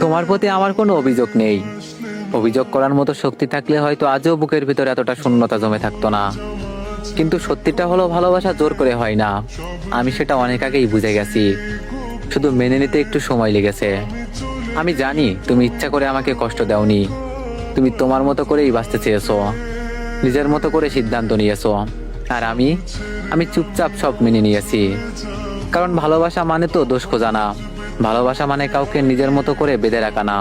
তোমার প্রতি আমার কোনো অভিযোগ নেই। অভিযোগ করার মতো শক্তি থাকলে হয়তো আজও বুকের ভিতরে এতটা শূন্যতা জমে থাকতো না। কিন্তু সত্যিটা হলো ভালোবাসা জোর করে হয় না। আমি সেটা অনেক আগেই বুঝে গেছি, শুধু মেনে নিতে একটু সময় লেগেছে। আমি জানি তুমি ইচ্ছা করে আমাকে কষ্ট দাওনি। তুমি তোমার মতো করেই বাঁচতে চেয়েছো, নিজের মতো করে সিদ্ধান্ত নিয়েছো। আর আমি চুপচাপ সব মেনে নিয়েছি। কারণ ভালোবাসা মানে তো দোষ খোঁজা না, ভালোবাসা মানে কাউকে নিজের মতো করে বেঁধে রাখা না।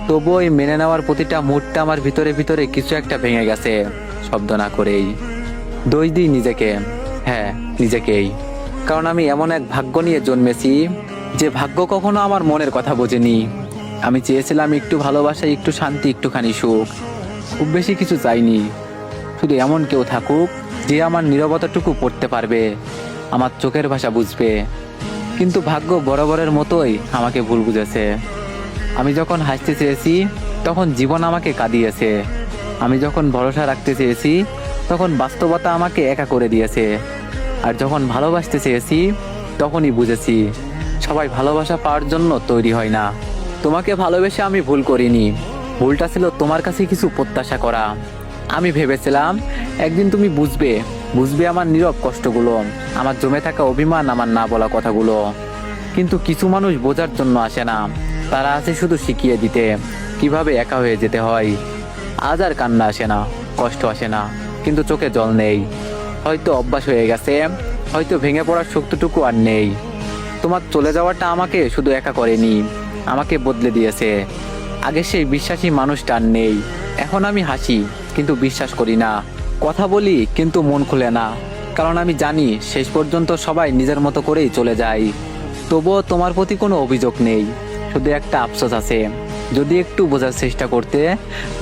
তবু ওই মেনে নেওয়ার প্রতিটা মুহূর্তে আমার ভিতরে ভিতরে কিছু একটা ভেঙে গেছে, শব্দ না করেই। দোষ দিই নিজেকে, হ্যাঁ নিজেকেই। কারণ আমি এমন এক ভাগ্য নিয়ে জন্মেছি যে ভাগ্য কখনো আমার মনের কথা বোঝেনি। আমি চেয়েছিলাম একটু ভালোবাসা, একটু শান্তি, একটুখানি সুখ। খুব বেশি কিছু চাইনি, শুধু এমন কেউ থাকুক যে আমার নীরবতাটুকু পড়তে পারবে, আমার চোখের ভাষা বুঝবে। কিন্তু ভাগ্য বরাবরের মতোই আমাকে ভুল বুঝেছে। আমি যখন হাসতে চেয়েছি তখন জীবন আমাকে কাঁদিয়েছে। আমি যখন ভরসা রাখতে চেয়েছি তখন বাস্তবতা আমাকে একা করে দিয়েছে। আর যখন ভালোবাসতে চেয়েছি তখনই বুঝেছি সবাই ভালোবাসা পাওয়ার জন্য তৈরি হয় না। তোমাকে ভালোবেসে আমি ভুল করিনি, ভুলটা ছিল তোমার কাছে কিছু প্রত্যাশা করা। আমি ভেবেছিলাম একদিন তুমি বুঝবে, বুঝবে আমার নীরব কষ্টগুলো, আমার জমে থাকা অভিমান, আমার না বলা কথাগুলো। কিন্তু কিছু মানুষ বোঝার জন্য আসে না, তারা আছে শুধু শিখিয়ে দিতে কিভাবে একা হয়ে যেতে হয়। আজ আর কান্না আসে না, কষ্ট আসে না, কিন্তু চোখে জল নেই। হয়তো অভ্যাস হয়ে গেছে, হয়তো ভেঙে পড়ার শক্তিটুকু আর নেই। তোমার চলে যাওয়াটা আমাকে শুধু একা করেনি, আমাকে বদলে দিয়েছে। আগে সেই বিশ্বাসী মানুষটা আর নেই। এখন আমি হাসি কিন্তু বিশ্বাস করি না, কথা বলি কিন্তু মন খুলে না। কারণ আমি জানি শেষ পর্যন্ত সবাই নিজের মতো করেই চলে যায়। তবুও তোমার প্রতি কোনো অভিযোগ নেই, শুধু একটা আফসোস আছে। যদি একটু বোঝার চেষ্টা করতে,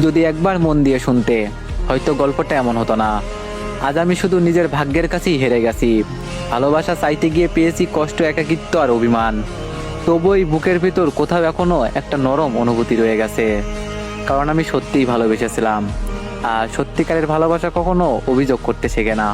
যদি একবার মন দিয়ে শুনতে, হয়তো গল্পটা এমন হতো না। আজ আমি শুধু নিজের ভাগ্যের কাছেই হেরে গেছি। ভালোবাসা চাইতে গিয়ে পেয়েছি কষ্ট, একাকিত্ব আর অভিমান। তবু এই বুকের ভিতর কোথাও এখনো একটা নরম অনুভূতি রয়ে গেছে। কারণ আমি সত্যিই ভালোবেসেছিলাম, আর সত্যিকারের ভালোবাসা কখনো অভিযোগ করতে শেখে না।